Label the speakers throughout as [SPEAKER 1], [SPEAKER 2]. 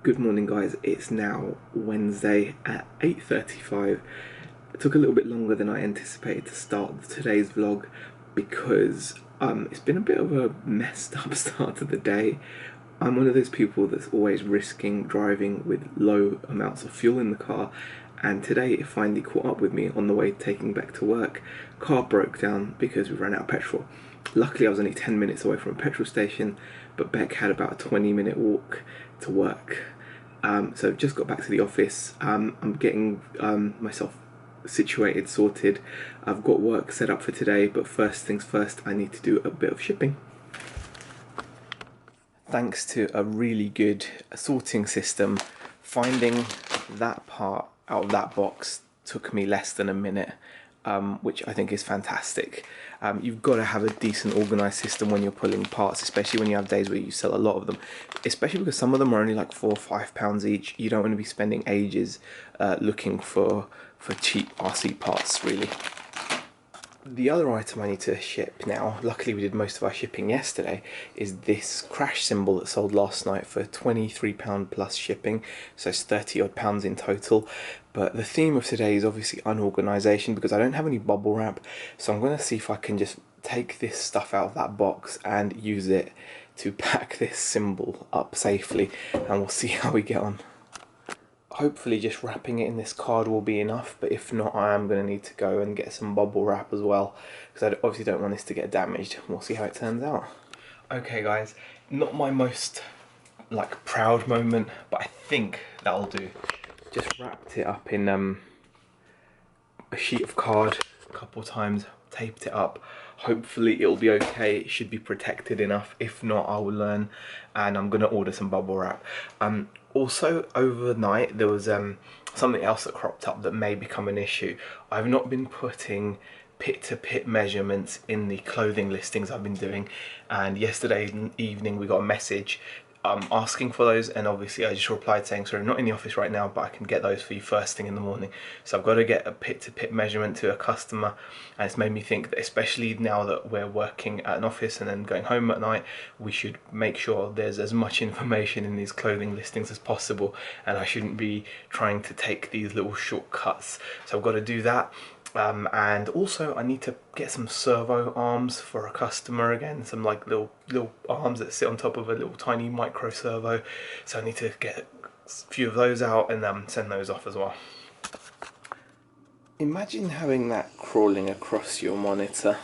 [SPEAKER 1] Good morning guys, it's now Wednesday at 8:35. It took a little bit longer than I anticipated to start today's vlog because it's been a bit of a messed up start to the day. I'm one of those people that's always risking driving with low amounts of fuel in the car, and today it finally caught up with me on the way taking back to work. Car broke down because we ran out of petrol. Luckily I was only 10 minutes away from a petrol station, but Beck had about a 20-minute walk to work. So just got back to the office. I'm getting myself situated, sorted. I've got work set up for today, but first things first, I need to do a bit of shipping. Thanks to a really good sorting system, finding that part out of that box took me less than a minute. Which I think is fantastic. You've got to have a decent organised system when you're pulling parts, especially when you have days where you sell a lot of them, especially because some of them are only like £4 or £5 each. You don't want to be spending ages looking for cheap RC parts, really. The other item I need to ship now, luckily we did most of our shipping yesterday, is this crash cymbal that sold last night for £23 plus shipping, so it's 30 odd pounds in total. But the theme of today is obviously unorganisation because I don't have any bubble wrap, so I'm going to see if I can just take this stuff out of that box and use it to pack this cymbal up safely, and we'll see how we get on. Hopefully just wrapping it in this card will be enough, but if not, I am going to need to go and get some bubble wrap as well, because I obviously don't want this to get damaged. We'll see how it turns out. Okay guys, not my most proud moment, but I think that'll do. Just wrapped it up in a sheet of card a couple of times, taped it up. Hopefully it'll be okay, it should be protected enough. If not, I will learn, and I'm gonna order some bubble wrap. Also overnight there was something else that cropped up that may become an issue. I've not been putting pit-to-pit measurements in the clothing listings I've been doing, and yesterday evening we got a message asking for those, and obviously I just replied saying sorry, I'm not in the office right now, but I can get those for you first thing in the morning. So I've got to get a pit-to-pit measurement to a customer, and it's made me think that especially now that we're working at an office and then going home at night, we should make sure there's as much information in these clothing listings as possible, and I shouldn't be trying to take these little shortcuts. So I've got to do that. And also I need to get some servo arms for a customer again, some like little arms that sit on top of a little tiny micro servo, so I need to get a few of those out and send those off as well. Imagine having that crawling across your monitor.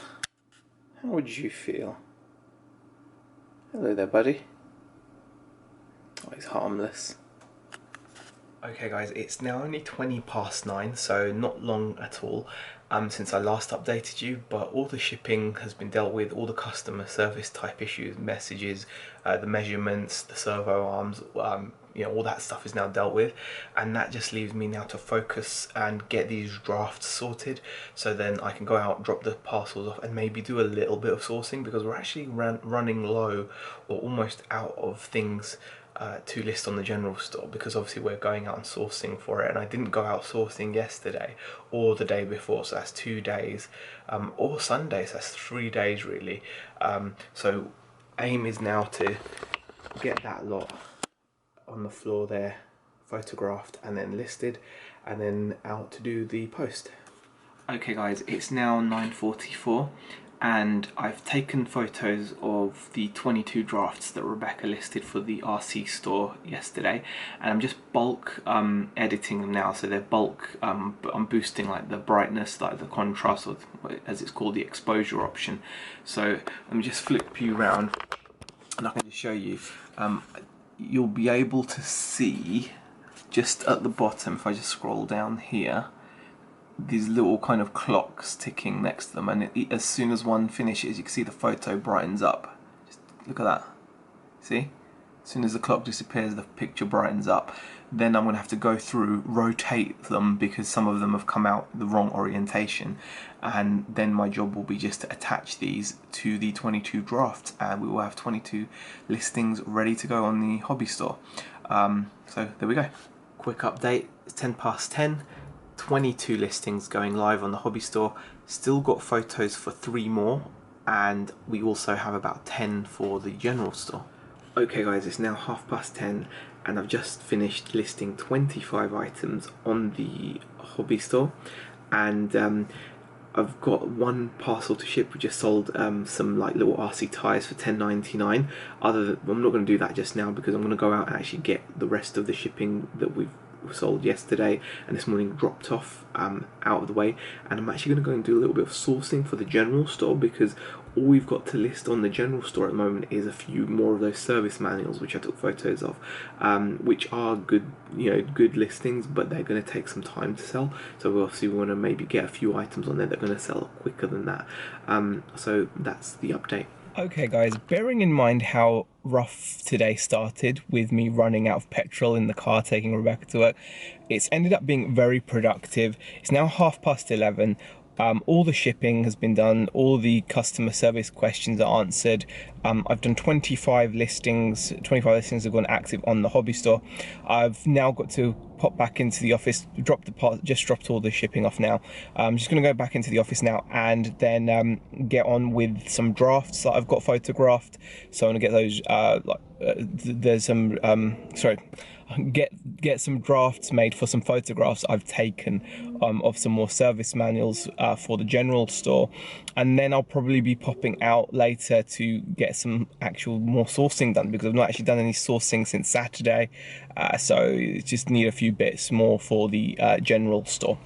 [SPEAKER 1] How would you feel? Hello there, buddy. Oh, he's harmless. Okay guys, it's now only 9:20, so not long at all since I last updated you, but all the shipping has been dealt with, all the customer service type issues, messages, the measurements, the servo arms, you know, all that stuff is now dealt with, and that just leaves me now to focus and get these drafts sorted, so then I can go out, drop the parcels off, and maybe do a little bit of sourcing, because we're actually running low or almost out of things to list on the general store, because obviously we're going out and sourcing for it, and I didn't go out sourcing yesterday or the day before, so that's 2 days, or Sunday, so that's 3 days really. So aim is now to get that lot on the floor there, photographed and then listed, and then out to do the post. Okay guys, it's now 9:44 and I've taken photos of the 22 drafts that Rebecca listed for the RC store yesterday, and I'm just bulk editing them now, so they're bulk, I'm boosting like the brightness, like the contrast, or as it's called, the exposure option. So let me just flip you around and I can just show you. You'll be able to see just at the bottom, if I just scroll down here, these little kind of clocks ticking next to them, and as soon as one finishes you can see the photo brightens up. Just look at that, see? As soon as the clock disappears the picture brightens up. Then I'm going to have to go through, rotate them because some of them have come out the wrong orientation, and then my job will be just to attach these to the 22 drafts, and we will have 22 listings ready to go on the hobby store. So there we go. Quick update, it's 10:10. 22 listings going live on the hobby store, still got photos for 3 more, and we also have about 10 for the general store. Okay guys, it's now 10:30 and I've just finished listing 25 items on the hobby store, and I've got one parcel to ship. We just sold some like little RC tyres for $10.99. I'm not going to do that just now because I'm going to go out and actually get the rest of the shipping that we've sold yesterday and this morning dropped off out of the way, and I'm actually going to go and do a little bit of sourcing for the general store, because all we've got to list on the general store at the moment is a few more of those service manuals which I took photos of, which are good, good listings, but they're going to take some time to sell. So we obviously want to maybe get a few items on there that are going to sell quicker than that. So that's the update. Okay guys, bearing in mind how rough today started with me running out of petrol in the car taking Rebecca to work, it's ended up being very productive. It's now 11:30. All the shipping has been done, all the customer service questions are answered. I've done 25 listings. 25 listings have gone active on the hobby store. I've now got to pop back into the office, just dropped all the shipping off now. I'm just going to go back into the office now and then get on with some drafts that I've got photographed. So I'm going to get those, there's some, get some drafts made for some photographs I've taken of some more service manuals for the general store, and then I'll probably be popping out later to get some actual more sourcing done, because I've not actually done any sourcing since Saturday, so just need a few bits more for the general store.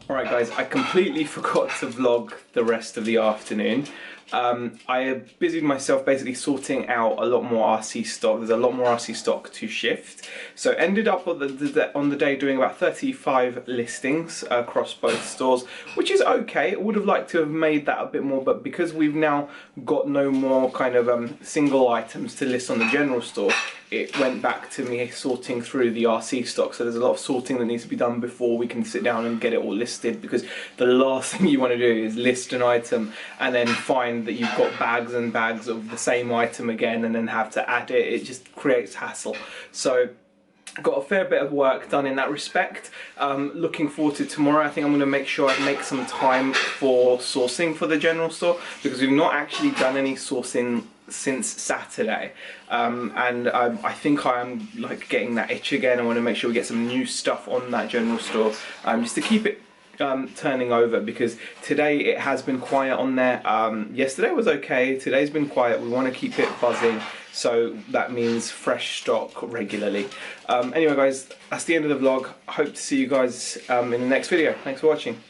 [SPEAKER 1] Alright guys, I completely forgot to vlog the rest of the afternoon. I busied myself basically sorting out a lot more RC stock. There's a lot more RC stock to shift. So ended up on the day doing about 35 listings across both stores, which is okay. I would have liked to have made that a bit more, but because we've now got no more kind of single items to list on the general store, it went back to me sorting through the RC stock. So there's a lot of sorting that needs to be done before we can sit down and get it all listed, because the last thing you want to do is list an item and then find that you've got bags and bags of the same item again and then have to add it. It just creates hassle. So got a fair bit of work done in that respect. Looking forward to tomorrow. I think I'm going to make sure I make some time for sourcing for the general store, because we've not actually done any sourcing since Saturday, and I think I am like getting that itch again. I want to make sure we get some new stuff on that general store, just to keep it turning over, because today it has been quiet on there. Yesterday was okay, today's been quiet. We want to keep it buzzing, so that means fresh stock regularly. Anyway guys, that's the end of the vlog. I hope to see you guys in the next video. Thanks for watching.